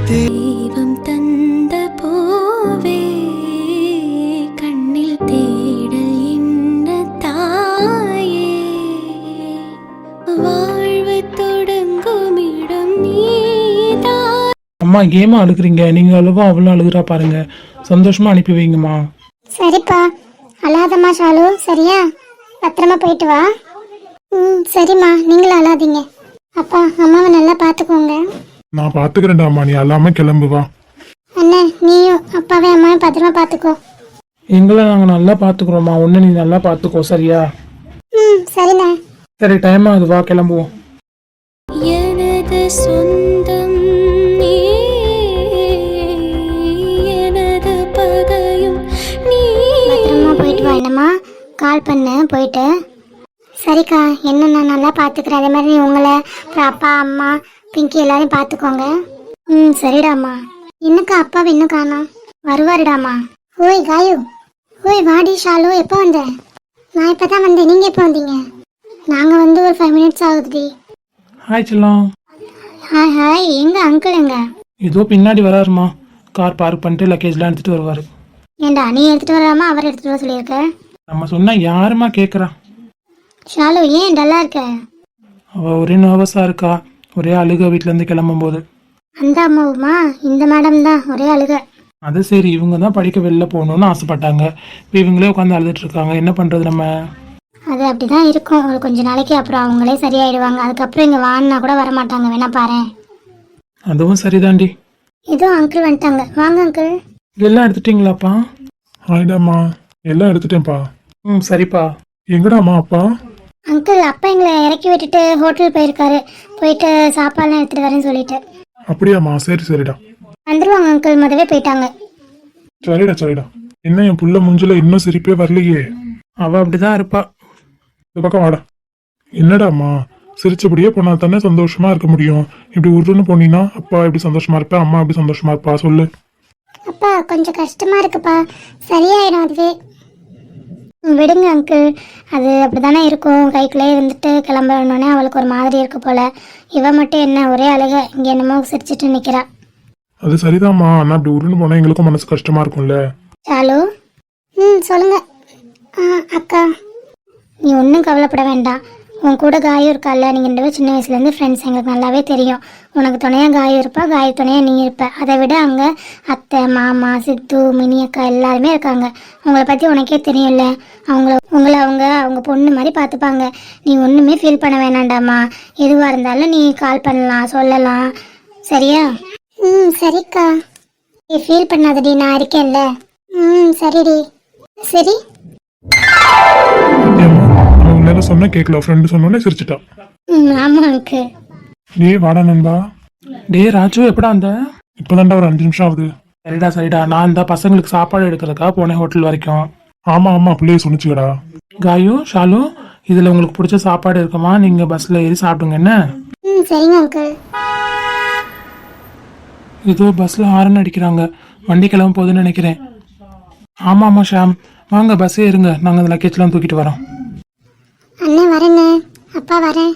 தெய்வம் தந்த போவே கண்ணில் தேடல் என்ன தாயே, வாழ்வு தொடங்கும் இடம் நீதான். அம்மா ஏமா அழுகுறீங்க? நீங்க அழுவா அவ்வளோ அழுகுறா பாருங்க. சந்தோஷமா அனுப்பி வைங்கம்மா. சரிப்பா, அழாதம்மா ஷாலு, சரியா? பத்திரமா போயிட்டு வா. சரிம்மா, நீங்களும் அழாதீங்க. அப்பா அம்மாவை நல்லா பார்த்துக்கோங்க. நான் பாத்துக்கிறேன்டா அம்மா, நீ அல்லாம கிளம்பு வா. அண்ணன், நீயும் அப்பாவே அம்மாவையும் பத்திரமா பார்த்துக்கோ. எங்களை நாங்க நல்லா பாத்துக்கிறோம்மா, ஒண்ணு நீ நல்லா பாத்துக்கோ, சரியா? சரிண்ணே. சரி, டைம் ஆகுது, வா கிளம்புவோம். எனது சொந்தம் நீ, எனது பகையும் நீ. பத்திரமா போயிட்டு வா. என்னம்மா, கால் பண்ணு போயிட்டு. சரிக்கா, என்ன நான் நல்லா பார்த்துக்கிறேன். அதே மாதிரி நீ உங்களை அப்புறம் அப்பா அம்மா பிங்கி எல்லாரையும் பார்த்துக்கோங்க. சரிடாம்மா. என்னக்கா அப்பாவை இன்னும் காணோம்? வருவாருடாம்மா. ஓய் காயு, ஓய் வாடி ஷாலு, எப்போ வந்த? நான் இப்போ தான் வந்தேன். நீங்கள் எப்போ வந்தீங்க? நாங்கள் வந்து ஒரு 5 minutes ஆகுதுடி. ஹாய் செல்லம். Hi hi. எங்க அங்கிள் எங்க? ஏதோ பின்னாடி வராருமா, கார் பார்க் பண்ணிட்டு லக்கேஜ்லாம் எடுத்துட்டு வருவாரு. ஏண்டா நீ எடுத்துகிட்டு வராமா அவர் எடுத்துகிட்டு வர சொல்லியிருக்க? நம்ம சொன்னா யாருமா கேட்குறா? ஷாலு, ஏன் டல்லாக இருக்க? அவ ஒரே நர்வஸா இருக்கா, ஒரே அழுக வீட்டுல இருந்து கிளம்பும் போது. அந்த அம்மாவுமா? இந்த மேடம் தான் ஒரே அழுக. அது சரி, இவங்க தான் படிக்க வெளில போகணும்னு ஆசைப்பட்டாங்க. இப்போ இவங்களே உட்காந்து அழுதுட்டு இருக்காங்க. என்ன பண்றது நம்ம? அது அப்படிதான் இருக்கும் ஒரு கொஞ்ச நாளைக்கு, அப்புறம் அவங்களே சரியாயிடுவாங்க. அதுக்கப்புறம் இங்கே வாங்கினா கூட வரமாட்டாங்க, வேணா பாரு. அதுவும் சரிதாண்டி. ஏதோ அங்கிள் வந்துட்டாங்க. வாங்க அங்கிள். எல்லாம் எடுத்துட்டீங்களாப்பா? ஆயிடாம்மா, எல்லாம் எடுத்துட்டேன்ப்பா. சரிப்பா. எங்கடாம்மா அப்பா? அங்கிள், அப்பா எங்களை இறக்கி விட்டுட்டு ஹோட்டல் போயிருக்காரு. போயிட்டு சாப்பாடுலாம் எடுத்துட்டு வரேன்னு சொல்லிட்டு. அப்படியாம்மா, சரி சரிடா. வந்துருவாங்க அங்கிள், முதவே போயிட்டாங்க. சரிடா சரிடா. என்ன என் புள்ள முஞ்சில இன்னும் சிரிப்பே வரலையே. அவ அப்படிதான் இருப்பா. இந்த பக்கம் வாடா. என்னடாம்மா, சிரிச்சபடியே போனா தானே சந்தோஷமா இருக்க முடியும். இப்படி உருன்னு போனீங்கன்னா அப்பா எப்படி சந்தோஷமா இருப்பா, அம்மா எப்படி சந்தோஷமா இருப்பா சொல்லு. அப்பா கொஞ்சம் கஷ்டமா இருக்குப்பா, சரியாயிடும் அதுவே. விடுங்க அங்கிள், அது அப்படிதானே இருக்கும். கைக்குள்ளே இருந்துட்டு கிளம்பணுன்னே அவளுக்கு ஒரு மாதிரி இருக்கு போல. இவ மட்டும் என்ன ஒரே அழுக, இங்கே என்னமோ சிரிச்சிட்டு நிற்கிறா. அது சரிதாம்மா, ஆனா அப்படி உருன்னு போனா எங்களுக்கும் மனசு கஷ்டமா இருக்கும்ல. சாலு, சொல்லுங்க. அக்கா, நீ ஒன்றும் கவலைப்பட வேண்டாம். உன் கூட காயும் இருக்கால, நீங்கள் 2 பேரும் சின்ன வயசுலேருந்து ஃப்ரெண்ட்ஸ், எங்களுக்கு நல்லாவே தெரியும். உனக்கு துணையாக காயும் இருப்பா, காய் துணையாக நீ இருப்ப. அதை விட அங்கே அத்தை, மாமா, சித்து, மினி அக்கா எல்லாருமே இருக்காங்க. உங்களை பற்றி உனக்கே தெரியும்ல. அவங்க பொண்ணு மாதிரி பார்த்துப்பாங்க. நீ ஒன்றுமே ஃபீல் பண்ண வேணாண்டாம்மா. எதுவாக இருந்தாலும் நீ கால் பண்ணலாம், சொல்லலாம். சரியா? சரிக்கா. நீ ஃபீல் பண்ணாதடி, நான் இருக்கேன்ல. சரிடி. சரி. ஏம்மா அவன் நேரம் சொன்னா கேட்கல, ஃப்ரெண்டு சொன்னோன்னே சிரிச்சிட்டா. ஆமாம் அங்கு. டேய் வாடா நண்பா. டே ராஜு, எப்படா அந்த? இப்போதான்டா ஒரு 5 நிமிஷம் ஆகுது. சரிடா, நான் இந்த பசங்களுக்கு சாப்பாடு எடுக்கிறதுக்கா போனேன் ஹோட்டல் வரைக்கும். ஆமா பிள்ளைய சொன்னிச்சுக்கடா. காயு, ஷாலு, இதில் உங்களுக்கு பிடிச்ச சாப்பாடு இருக்குமா? நீங்கள் பஸ்ஸில் ஏறி சாப்பிடுங்க என்ன? சரிங்க அங்கிள். ஏதோ பஸ்ஸில் ஹாரன் அடிக்கிறாங்க, வண்டி கிளம்ப போகுதுன்னு நினைக்கிறேன். ஆமாம் ஷாம், வாங்க பஸ்ஸே இருங்க, நாங்கள் அந்த லக்கேஜ்லாம் தூக்கிட்டு வரோம். அண்ணே வரேண்ணே. அப்பா வரேன்.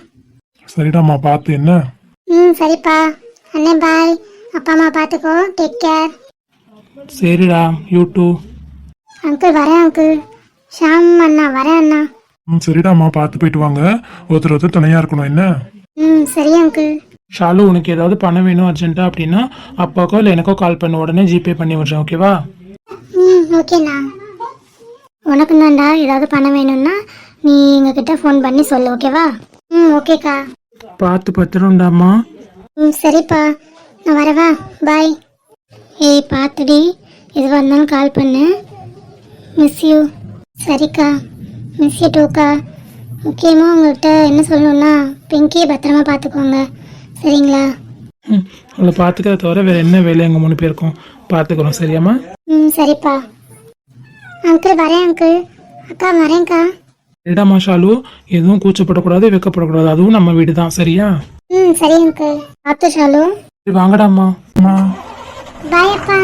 சரிடாம்மா பார்த்து என்ன. சரிப்பா. அண்ணே பாய். அப்பா அம்மா பார்த்துக்கோ. Take care. சரிடா, யூ டூ. அங்கிள் வரேன் அங்கிள். ஷாம் அண்ணா வரேன் அண்ணா. சரிடாம்மா பார்த்து போயிட்டு வாங்க. ஒருத்தர் துணையா இருக்கணும் என்ன. சரி அங்கிள். ஷாலு, உனக்கு ஏதாவது பணம் வேணும் அர்ஜென்ட்டா அப்படின்னா அப்பாக்கோ இல்லை எனக்கோ கால் பண்ண, உடனே ஜிபே பண்ணி விட்றேன், ஓகேவா? ஓகேண்ணா. உனக்கு தான்டா ஏதாவது பணம் வேணும்னா நீ எங்ககிட்ட ஃபோன் பண்ணி சொல்லு, ஓகேவா? ஓகேக்கா. பார்த்து பத்திரம்டாம்மா. சரிப்பா, நான் வரவா? பாய். ஏய் பார்த்துடி, எதுவாக இருந்தாலும் கால் பண்ணு. Miss you. சரிக்கா, மிஸ் யூ டூக்கா. முக்கியமாக உங்கள்கிட்ட என்ன சொல்லணும்னா பிங்கியை பத்திரமா பார்த்துக்கோங்க, சரிங்களா? அவளை பார்த்துக்கிறத தவிர வேறு என்ன வேலை எங்கள் 3 பேருக்கும் பார்த்துக்கிறோம், சரியாம்மா? சரிப்பா. அங்கிள் வரேன் அங்கிள். அக்கா வரேன்க்கா. சரிடாம்மா ஷாலு, எதுவும் கூச்சப்படக்கூடாது, வெக்கப்படக்கூடாது, அதுவும் நம்ம வீடு தான், சரியா? சரி அங்கிள். பார்த்து ஷாலு. சரி வாங்கடாம்மா. பாய் அப்பா.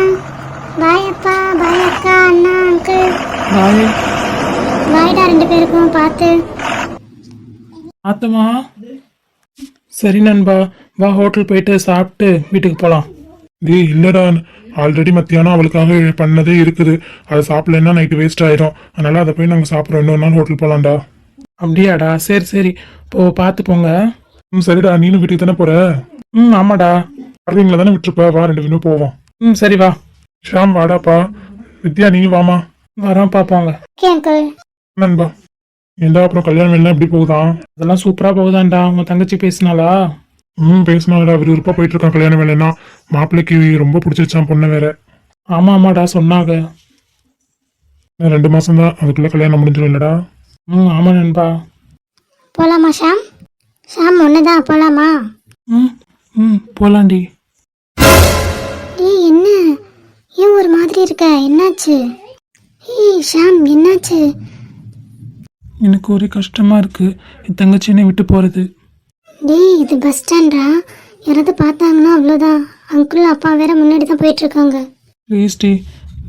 பாய் அப்பா. பாய் அக்கா, அண்ணா, அங்கிள். பாய். பாய்டா 2 பேருக்கும். பார்த்து. ஆத்தம்மா. சரி நண்பா, வா ஹோட்டல் போயிட்டு சாப்பிட்டு வீட்டுக்கு போகலாம். டேய் இல்லடா, ஆல்ரெடி மத்தியானம் அவளுக்காக பண்ணதே இருக்குது. அதை சாப்பிடலன்னா நைட்டு வேஸ்ட் ஆயிடும். அதனால அதை போய் நாங்கள் சாப்பிட்றோம். இன்னொரு நாள் ஹோட்டல் போகலாம்டா. அப்படியாடா? சரி பார்த்து போங்க. சரிடா, நீனும் வீட்டுக்கு தானே போற? ஆமாடா. பார்க்கிங்ல தானே விட்டுருப்பா, வா 2 பேரும் போவோம். சரி வா. ஷாம் வாடாப்பா. வித்யா நீ வாமா. வரோம் பார்ப்போங்க. Okay uncle. நண்பா ஏண்டா அப்புறம் கல்யாணம் எல்லாம் எப்படி போகுதான்? அதெல்லாம் சூப்பரா போகுதான்டா. உங்க தங்கச்சி பேசினாளா? பேசினாடா, விறுவிறுப்பா போயிட்டு இருக்கான் கல்யாண வேலைன்னா. மாப்பிள்ளைக்கு ரொம்ப பிடிச்சிருச்சான் பொண்ணை வேற. ஆமாடா சொன்னாங்க. 2 மாசம் தான், அதுக்குள்ள கல்யாணம் முடிஞ்சிடும் இல்லடா? ஆமா நண்பா. போலாமா ஷாம்? ஷாம் ஒண்ணுதான், போலாமா? போலாண்டி. ஏய் என்ன, ஏன் ஒரு மாதிரி இருக்க? என்னாச்சு? ஏய் ஷாம் என்னாச்சு? எனக்கு ஒரே கஷ்டமா இருக்கு, என் தங்கச்சி என்னை விட்டு போறது. டேய் இது பஸ் ஸ்டாண்டா? யாராவது பார்த்தாங்கன்னா அவ்வளோதான். அங்கிள் அப்பா வேற முன்னாடி தான் போயிட்டு இருக்காங்க. ப்ளீஸ் டி,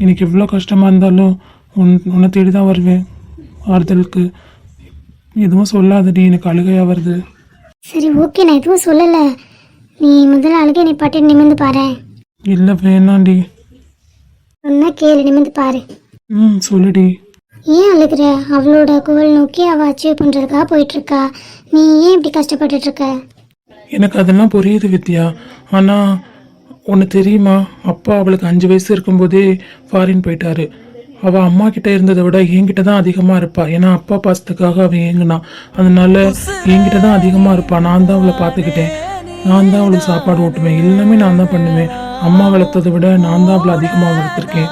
எனக்கு எவ்வளோ கஷ்டமா இருந்தாலும் உன்னை தேடி தான் வருவேன் ஆறுதலுக்கு. எதுவும் சொல்லாதடி, எனக்கு அழுகையா வருது. சரி ஓகே, நான் எதுவும் சொல்லலை. நீ முதல்ல அழுகை நீ பாட்டு நிமிர்ந்து பாரு. இல்லை வேணாண்டி. சொன்னா கேளு, நிமிர்ந்து பாரு. சொல்லுடி. ஏன் அழுகிற? அவளோட கோல் நோக்கி அவள் அச்சீவ் பண்ணுறதுக்காக போயிட்டுருக்கா. நீ ஏன் இப்படி கஷ்டப்பட்டுட்டு இருக்க? எனக்கு அதெல்லாம் புரியுது வித்யா. ஆனால் ஒன்று தெரியுமா, அப்பா அவளுக்கு 5 வயசு இருக்கும்போதே ஃபாரின் போயிட்டாரு. அவள் அம்மா கிட்ட இருந்ததை விட என்கிட்ட தான் அதிகமாக இருப்பா. ஏன்னா அப்பா பாசத்துக்காக அவள் ஏங்கினான். அதனால என்கிட்ட தான் அதிகமாக இருப்பாள். நான் தான் அவளை பார்த்துக்கிட்டேன். நான் தான் அவளுக்கு சாப்பாடு ஊட்டுவேன், எல்லாமே நான் தான் பண்ணுவேன். அம்மா வளர்த்ததை விட நான் தான் அவளை அதிகமாக வளர்த்துருக்கேன்.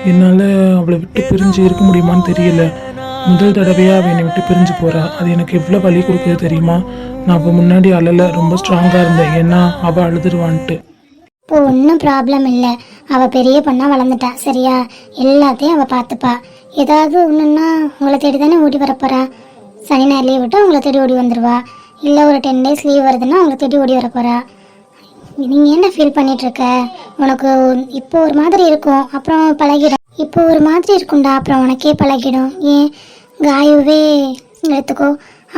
என்னால் அவளை விட்டு பிரிஞ்சு இருக்க முடியுமான்னு தெரியல. முதல் தடவையாக அவள் என்னை விட்டு பிரிஞ்சு போகிறா. அது எனக்கு எவ்வளோ வலி கொடுக்குது தெரியுமா? நான் அவள் முன்னாடி அழலை, ரொம்ப ஸ்ட்ராங்காக இருந்தேன். ஏன்னா அவள் அழுதுருவான்ட்டு. இப்போ ஒன்றும் ப்ராப்ளம் இல்லை. அவள் பெரிய பொண்ணாக வளர்ந்துட்டா, சரியா? எல்லாத்தையும் அவள் பார்த்துப்பா. ஏதாவது ஒன்றுன்னா உங்களை தேடி தானே ஓடி வரப்போறா. சனி ஞாயிறு லீவ் விட்டு உங்களை தேடி ஓடி வந்துடுவா. இல்லை ஒரு 10 days லீவ் வருதுன்னா உங்களை தேடி ஓடி வரப்போறா. நீங்கள் என்ன ஃபீல் பண்ணிகிட்ருக்க? உனக்கு இப்போ ஒரு மாதிரி இருக்கும், அப்புறம் பழகிடும். இப்போ ஒரு மாதிரி இருக்கும்டா, அப்புறம் உனக்கே பழகிடும். ஏன் காயுவே எடுத்துக்கோ.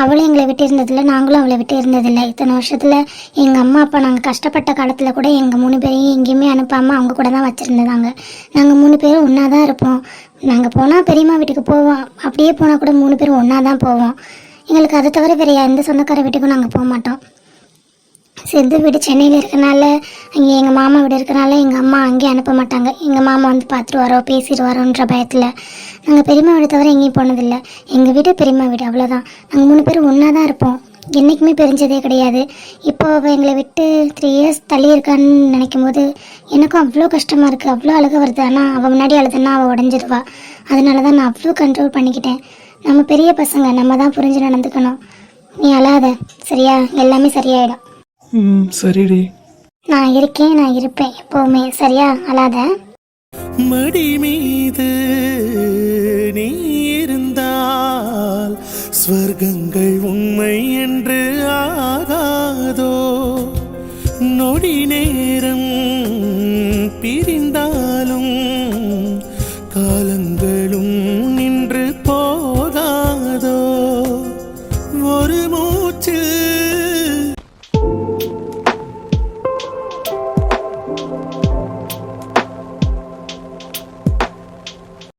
அவளும் எங்களை விட்டு இருந்ததில்லை, நாங்களும் அவளை விட்டு இருந்ததில்லை. இத்தனை வருஷத்தில் எங்கள் அம்மா அப்பா நாங்கள் கஷ்டப்பட்ட காலத்தில் கூட எங்கள் 3 பேரையும் எங்கேயுமே அனுப்பாமல் அவங்க கூட தான் வச்சுருந்தாங்க. நாங்கள் 3 பேரும் ஒன்றா தான் இருப்போம். நாங்கள் போனால் பெரியம்மா வீட்டுக்கு போவோம், அப்படியே போனால் கூட 3 பேரும் ஒன்றா தான் போவோம். எங்களுக்கு அதை தவிர வேறு எந்த சொந்தக்கார வீட்டுக்கும் நாங்கள் போக மாட்டோம். சித்து வீடு சென்னையில் இருக்கனால, அங்கே எங்கள் மாமா வீடு இருக்கனால எங்கள் அம்மா அங்கேயே அனுப்ப மாட்டாங்க. எங்கள் மாமா வந்து பார்த்துட்டு பேசிடுவாரோன்ற பயத்தில் நாங்கள் பெரியம்மா வீடு தவிர எங்கேயும் போனதில்லை. எங்கள் வீடு பெரியம்மா வீடு, அவ்வளோதான். நாங்கள் 3 பேரும் ஒன்றா தான் இருப்போம், என்றைக்குமே பிரிஞ்சதே கிடையாது. இப்போ அவள் எங்களை விட்டு 3 இயர்ஸ் தள்ளி இருக்கான்னு நினைக்கும் போது எனக்கும் அவ்வளோ கஷ்டமாக இருக்குது, அவ்வளோ அழுக வருது. ஆனால் அவள் முன்னாடி அழுதுன்னா அவள் உடஞ்சிடுவா. அதனால தான் நான் அவ்வளோ கண்ட்ரோல் பண்ணிக்கிட்டேன். நம்ம பெரிய பசங்க, நம்ம தான் புரிஞ்சு நடந்துக்கணும். நீ அழாத சரியா, எல்லாமே சரியாயிடும். சரிடி. நான் இருக்கேன், நான் இருப்பேன் எப்போவுமே, சரியா? அழாத. மடி மீது நீ இருந்தால் ஸ்வர்க்கங்கள் உண்மை என்று ஆகாதோ? நொடி நேரம்